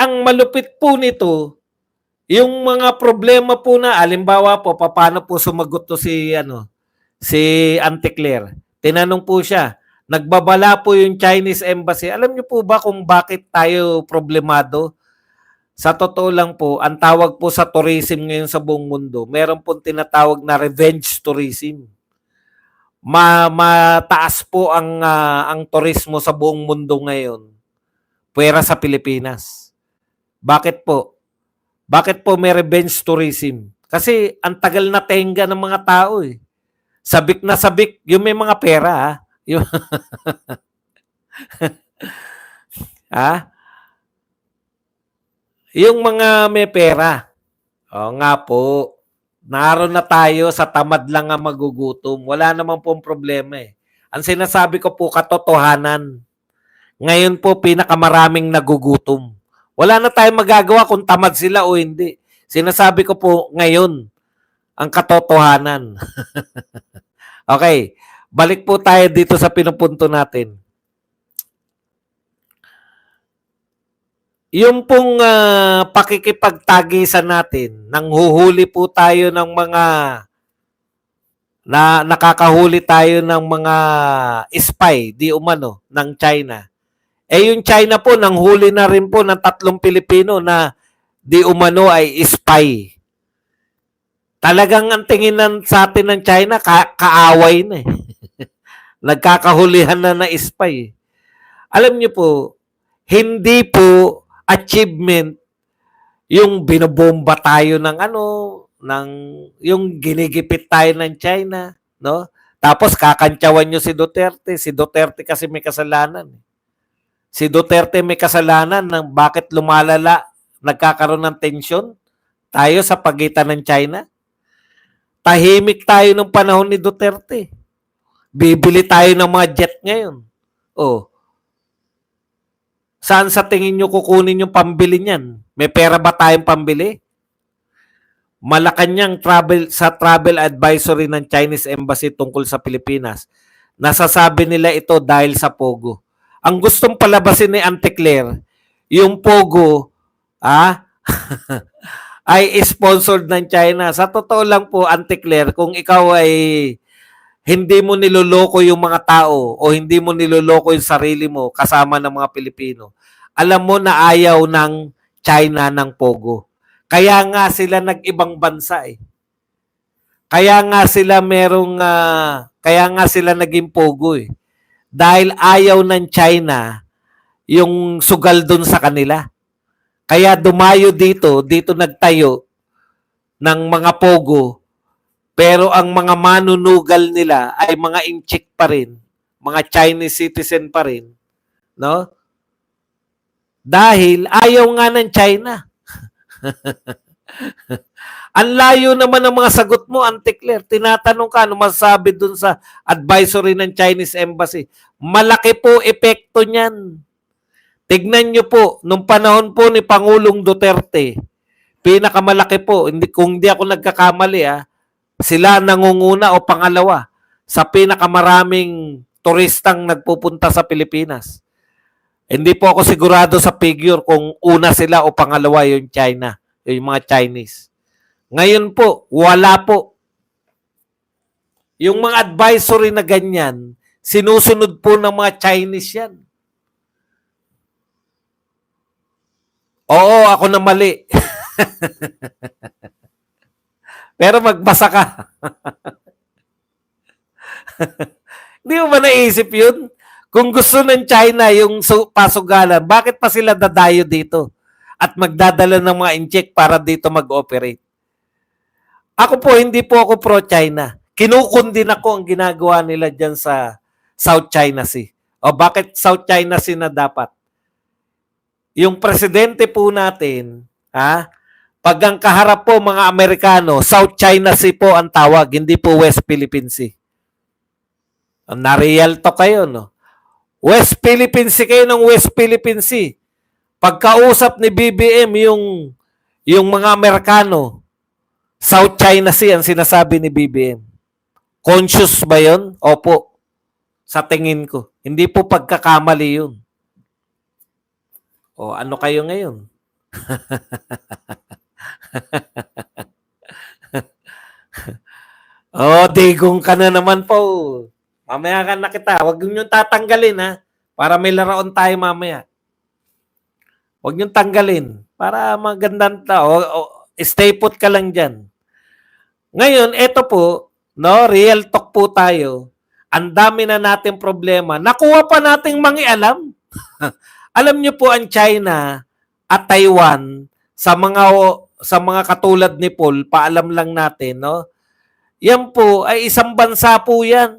ang malupit po nito, yung mga problema po na, alimbawa po, paano po sumagot to si Auntie Claire. Tinanong po siya, nagbabala po yung Chinese Embassy. Alam niyo po ba kung bakit tayo problemado? Sa totoo lang po, ang tawag po sa tourism ngayon sa buong mundo, meron pong tinatawag na revenge tourism. Mataas po ang turismo sa buong mundo ngayon, puwera sa Pilipinas. Bakit po? Bakit po may revenge tourism? Kasi ang tagal na tenga ng mga tao eh. Sabik na sabik, yung may mga pera ha. Yung, ha? Yung mga may pera. O nga po, naroon na tayo sa tamad lang ang magugutom. Wala naman pong problema eh. Ang sinasabi ko po katotohanan. Ngayon po pinakamaraming nagugutom. Wala na tayong magagawa kung tamad sila o hindi. Sinasabi ko po ngayon ang katotohanan. Okay, balik po tayo dito sa pinupunto natin. Yung pong pakikipagtagisan natin, nanghuhuli po tayo ng mga nakakahuli tayo ng mga spy, di umano, ng China. Eh yung China po, nanghuli na rin po ng 3 Pilipino na di umano ay spy. Talagang ang tingin sa atin ng China, kaaway na eh. Nagkakahulihan na spy. Alam niyo po, hindi po achievement yung binobomba tayo ng yung ginigipit tayo ng China, no? Tapos kakantyawan nyo si Duterte. Si Duterte kasi may kasalanan. Si Duterte may kasalanan ng bakit lumalala, nagkakaroon ng tensyon tayo sa pagitan ng China. Tahimik tayo ng panahon ni Duterte. Bibili tayo ng mga jet ngayon. Oh. Saan sa tingin nyo kukunin yung pambili niyan? May pera ba tayong pambili? Malacanang travel advisory ng Chinese Embassy tungkol sa Pilipinas. Nasasabi nila ito dahil sa Pogo. Ang gustong palabasin ni Auntie Claire, yung Pogo, ay sponsored ng China. Sa totoo lang po, Auntie Claire, kung ikaw ay hindi mo niloloko yung mga tao o hindi mo niloloko yung sarili mo kasama ng mga Pilipino, alam mo na ayaw ng China ng Pogo. Kaya nga sila nag-ibang bansa eh. Kaya nga sila kaya nga sila naging Pogo eh. Dahil ayaw ng China yung sugal dun sa kanila. Kaya dumayo dito nagtayo ng mga Pogo. Pero ang mga manunugal nila ay mga inchik pa rin, mga Chinese citizen pa rin, no? Dahil ayaw nga ng China. Ang layo naman ng mga sagot mo, Auntie Claire. Tinatanong ka, ano masasabi dun sa advisory ng Chinese Embassy? Malaki po epekto niyan. Tignan nyo po, nung panahon po ni Pangulong Duterte, pinakamalaki po, kung hindi ako nagkakamali sila nangunguna o pangalawa sa pinakamaraming turistang nagpupunta sa Pilipinas. Hindi po ako sigurado sa figure kung una sila o pangalawa yung China, yung mga Chinese. Ngayon po, wala po. Yung mga advisory na ganyan, sinusunod po ng mga Chinese yan. Oo, ako na mali. Pero magbasa ka. Hindi mo ba naisip yun? Kung gusto ng China yung pasugalan, bakit pa sila dadayo dito? At magdadala ng mga incheck para dito mag-operate? Ako po, hindi po ako pro-China. Kinukundin ako ang ginagawa nila dyan sa South China Sea. O bakit South China Sea na dapat? Yung presidente po natin, pag ang kaharap po mga Amerikano, South China Sea po ang tawag, hindi po West Philippine Sea. Narial to kayo, no? West Philippine Sea kayo ng West Philippine Sea. Pagkausap ni BBM yung mga Amerikano, South China Sea ang sinasabi ni BBM. Conscious ba yun? Opo. Sa tingin ko. Hindi po pagkakamali yun. O ano kayo ngayon? Oh, digong ka na naman po. Mamaya ka na kita. Huwag niyo tatanggalin ha. Para may laraon tayo mamaya. Huwag niyo tanggalin. Para magandang tao. Stay put ka lang dyan. Ngayon, eto po, no, real talk po tayo. Ang dami na nating problema. Nakuha pa nating mangialam. Alam niyo po ang China at Taiwan sa mga katulad ni Paul, paalam lang natin, no? Yan po ay isang bansa po yan.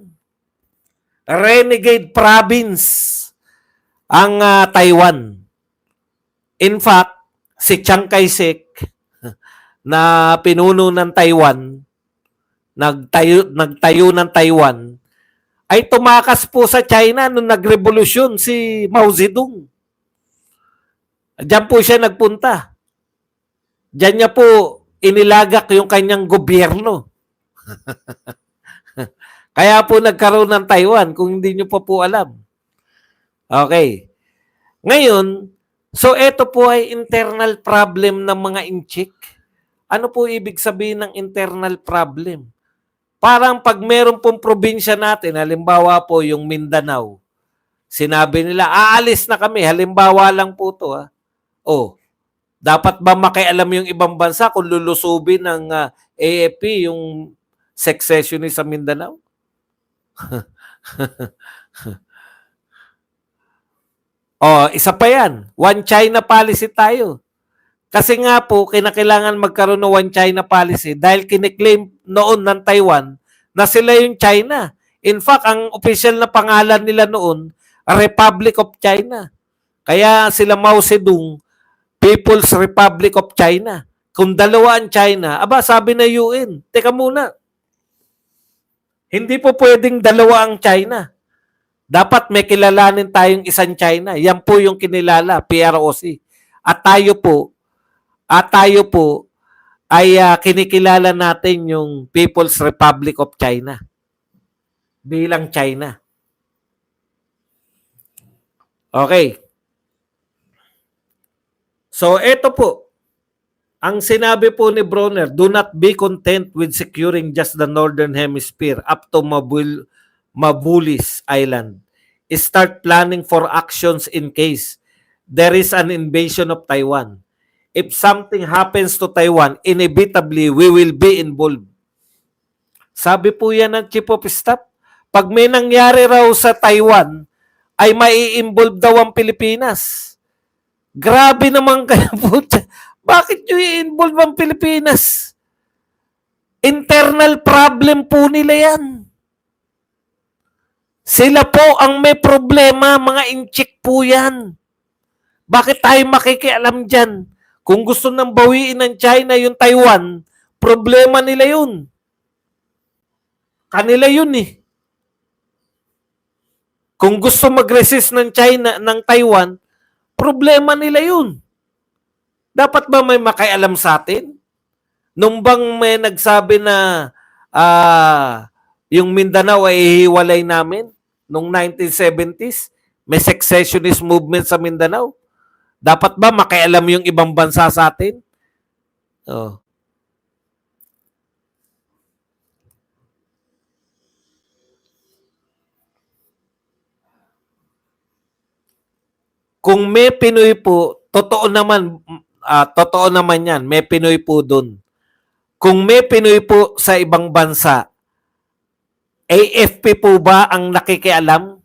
Renegade province ang Taiwan. In fact, si Chiang Kai-shek na pinuno ng Taiwan, nagtayo ng Taiwan, ay tumakas po sa China nung nagrevolusyon si Mao Zedong. Diyan po siya nagpunta. Diyan niya po inilagak yung kanyang gobyerno. Kaya po nagkaroon ng Taiwan kung hindi nyo pa po alam. Okay. Ngayon, so ito po ay internal problem ng mga inchik. Ano po ibig sabihin ng internal problem? Parang pag meron pong probinsya natin, halimbawa po yung Mindanao, sinabi nila, aalis na kami. Halimbawa lang po to. Oh, dapat ba makialam yung ibang bansa kung lulusubin ng AFP yung secessionist sa Mindanao? Oh, isa pa yan. One China policy tayo. Kasi nga po, kinakailangan magkaroon ng One China policy dahil kiniklaim noon ng Taiwan na sila yung China. In fact, ang official na pangalan nila noon, Republic of China. Kaya sila Mao Zedong, People's Republic of China. Kung dalawa ang China, aba sabi na UN, teka muna, hindi po pwedeng dalawa ang China. Dapat may kilalanin tayong isang China. Yan po yung kinilala, PROC. At tayo po ay kinikilala natin yung People's Republic of China bilang China. Okay. So, ito po. Ang sinabi po ni Bronner, do not be content with securing just the Northern Hemisphere up to Mabulis Island. Start planning for actions in case there is an invasion of Taiwan. If something happens to Taiwan, inevitably we will be involved. Sabi po yan ng Chief of Staff, pag may nangyari raw sa Taiwan, ay mai-involve daw ang Pilipinas. Grabe naman kayo po. Bakit nyo i-involve ang Pilipinas? Internal problem po nila yan. Sila po ang may problema, mga inchik po yan. Bakit tayo makikialam dyan? Kung gusto nang bawiin ng China yung Taiwan, problema nila yun. Kanila yun eh. Kung gusto mag-resist ng China, ng Taiwan, problema nila yun. Dapat ba may makialam sa atin? Nung bang may nagsabi na yung Mindanao ay hiwalay namin nung 1970s, may secessionist movement sa Mindanao. Dapat ba makialam yung ibang bansa sa atin? Oh. Kung may Pinoy po, totoo naman yan, may Pinoy po doon. Kung may Pinoy po sa ibang bansa, AFP po ba ang nakikialam?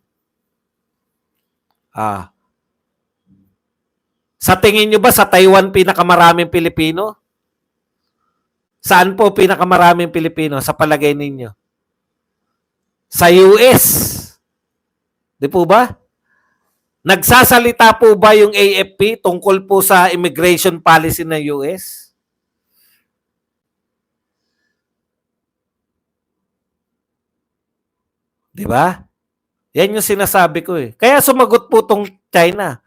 Sa tingin nyo ba sa Taiwan pinakamaraming Pilipino? Saan po pinakamaraming Pilipino sa palagay ninyo? Sa US. Di po ba? Nagsasalita po ba yung AFP tungkol po sa immigration policy ng US? Di ba? Yan yung sinasabi ko eh. Kaya sumagot po tong China.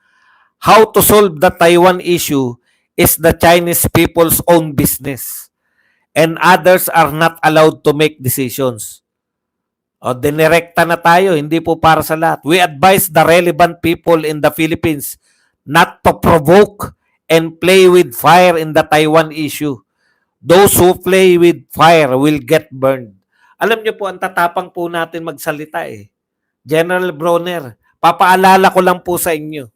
How to solve the Taiwan issue is the Chinese people's own business. And others are not allowed to make decisions. O, dinirekta na tayo, hindi po para sa lahat. We advise the relevant people in the Philippines not to provoke and play with fire in the Taiwan issue. Those who play with fire will get burned. Alam niyo po, ang tatapang po natin magsalita eh. General Bronner, papaalala ko lang po sa inyo.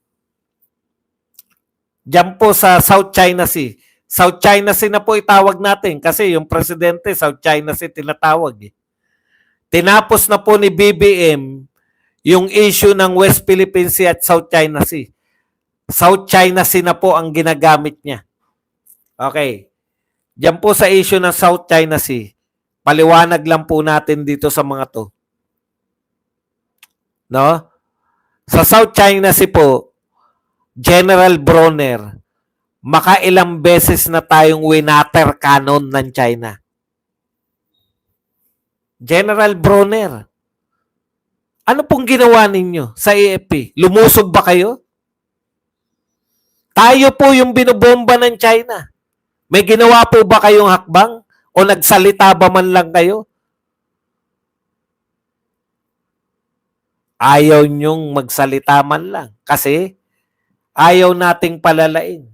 Diyan po sa South China Sea. South China Sea na po itawag natin kasi yung presidente South China Sea tinatawag eh. Tinapos na po ni BBM yung issue ng West Philippine Sea at South China Sea. South China Sea na po ang ginagamit niya. Okay. Diyan po sa issue ng South China Sea, paliwanag lang po natin dito sa mga to. No? Sa South China Sea po, General Bronner, makailang beses na tayong winater cannon ng China. General Bronner, ano pong ginawa ninyo sa AFP? Lumusob ba kayo? Tayo po yung binobomba ng China. May ginawa po ba kayong hakbang? O nagsalita ba man lang kayo? Ayaw nyong magsalita man lang. Kasi ayaw nating palalain.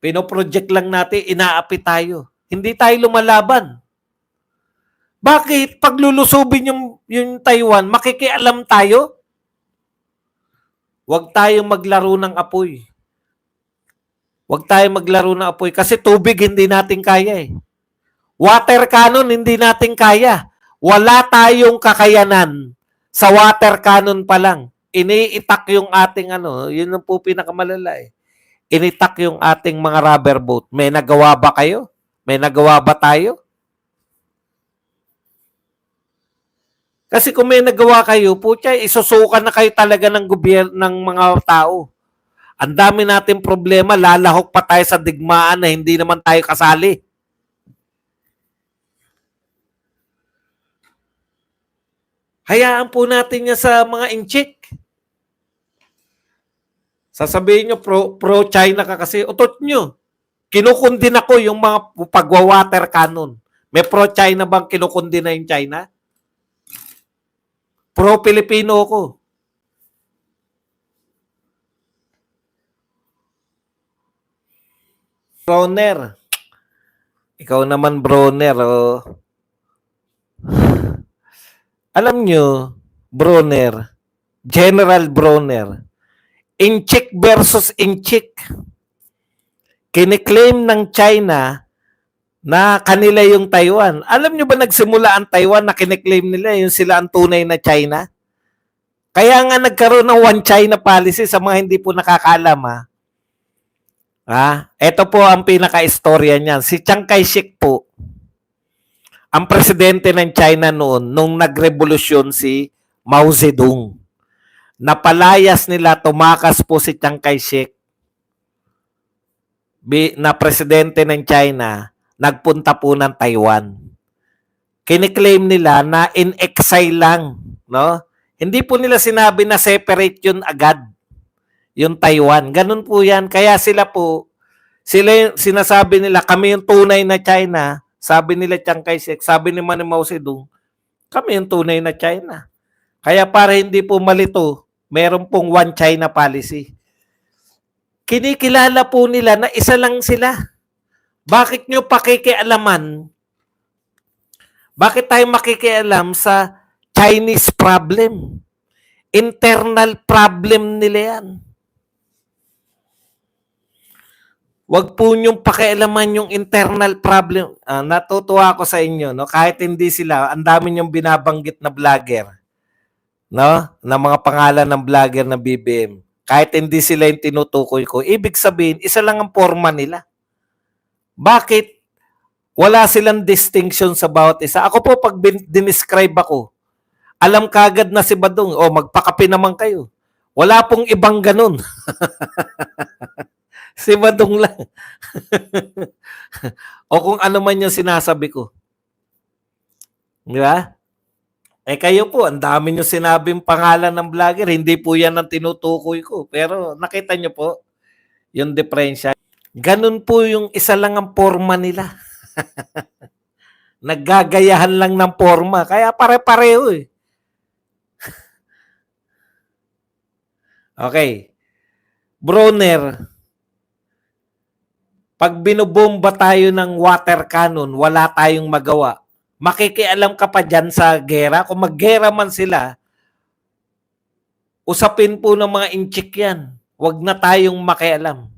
Pinoproject lang natin, inaapi tayo. Hindi tayo lumalaban. Bakit? Pag lulusubin yung Taiwan, makikialam tayo? Huwag tayong maglaro ng apoy. Huwag tayong maglaro ng apoy kasi tubig hindi natin kaya eh. Water cannon hindi natin kaya. Wala tayong kakayanan sa water cannon pa lang. Iniitak yung ating yun ang po pinakamalala eh. Initak yung ating mga rubber boat. May nagawa ba kayo? May nagawa ba tayo? Kasi kung may nagawa kayo, putya, isusukan na kayo talaga ng gobyerno ng mga tao. Ang dami nating problema, lalahok pa tayo sa digmaan na hindi naman tayo kasali. Hayaan po natin niya sa mga inchik. Sasabihin nyo, pro-China ka kasi. Utot nyo. Kinukundin ako yung mga pagwa-water cannon. May pro-China bang kinukundin na yung China? Pro-Pilipino ako. Bronner. Ikaw naman, Bronner. Oh. Alam nyo, Bronner, General Bronner, inchik versus inchik. Kiniklaim ng China na kanila yung Taiwan. Alam nyo ba nagsimula ang Taiwan na kiniklaim nila yung sila ang tunay na China? Kaya nga nagkaroon ng one China policy sa mga hindi po nakakaalam ha. Ito po ang pinaka-istorya niyan. Si Chiang Kai-shek po, ang presidente ng China noon, nung nagrevolusyon si Mao Zedong. Napalayas nila, tumakas po si Chiang Kai-shek na presidente ng China, nagpunta po ng Taiwan. Kiniklaim nila na in exile lang. No? Hindi po nila sinabi na separate yun agad. Yung Taiwan. Ganun po yan. Kaya sila sinasabi nila, kami yung tunay na China. Sabi nila Chiang Kai-shek, sabi ni Mao Zedong, kami yung tunay na China. Kaya para hindi po malito, meron pong one China policy. Kinikilala po nila na isa lang sila. Bakit nyo pakikialaman? Bakit tayo makikialam sa Chinese problem? Internal problem nila yan. Huwag po niyong pakialaman yung internal problem. Natutuwa ako sa inyo, no? Kahit hindi sila, ang dami niyong binabanggit na vlogger, no? Na mga pangalan ng vlogger na BBM. Kahit hindi sila yung tinutukoy ko, ibig sabihin, isa lang ang forma nila. Bakit? Wala silang distinction sa bawat isa. Ako po, pag dinescribe ako, alam kagad na si Badong, magpakape naman kayo. Wala pong ibang ganun. Si Badong lang. O kung ano man yung sinasabi ko. Di ba? Kayo po, ang dami nyo sinabing pangalan ng vlogger. Hindi po yan ang tinutukoy ko. Pero nakita nyo po, yung diferensya. Ganun po yung isa lang ang forma nila. Naggagayahan lang ng forma. Kaya pare-pareho eh. Okay. Bronner, Pag binobomba tayo ng water cannon, wala tayong magawa. Makikialam ka pa dyan sa gera? Kung maggera man sila, usapin po ng mga inchik yan. Huwag na tayong makialam.